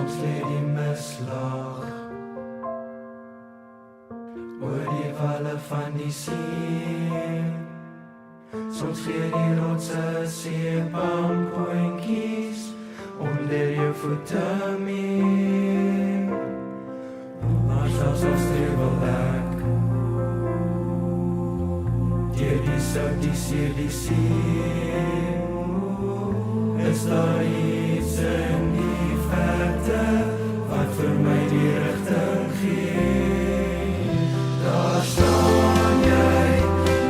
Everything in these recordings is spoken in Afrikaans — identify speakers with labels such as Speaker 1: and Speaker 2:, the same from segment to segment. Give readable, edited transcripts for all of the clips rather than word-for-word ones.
Speaker 1: Soms lê die mislaag oor die walle van die see. Soms gee die rotse seepampoentjies onder jou voete mee. Maar selfs al strevel ek deur die sout, die seer, die see, is daar iets in die verte wat vir my die rigting gee. Daar staan jy,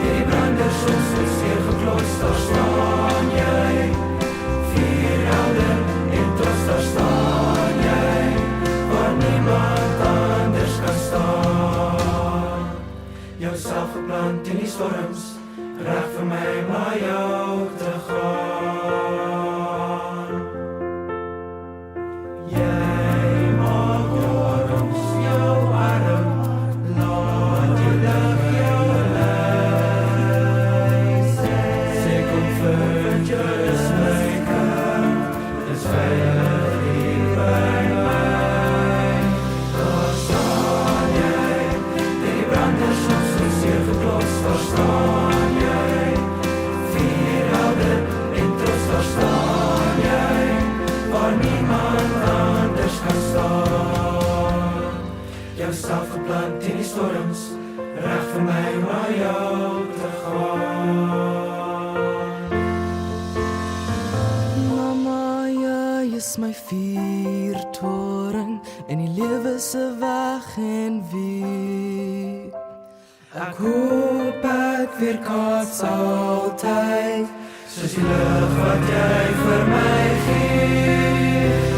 Speaker 1: die branders ons so seer geklos, daar staan jy, vier helder en trots, daar staan jy, waar niemand anders kan staan. Jouself geplant in die storms, reg vir my na jou te gaan. Jy maak jou arms, laat die lig jou lei. Sê kom vir jou is my kind, is veilig hier by my. Daar staan jy, die branders ons so seer geklos, daar staan jy, vier helder en trots, daar staan jy, waar niemand anders kan staan. Jouself geplant in die storms, reg vir my na jou te gaan.
Speaker 2: Mama, jy is my vuurtoring in die lewe se weg en wie.
Speaker 1: Ek hoop ek weerkaats altyd, soos die lig wat jy vir my gee.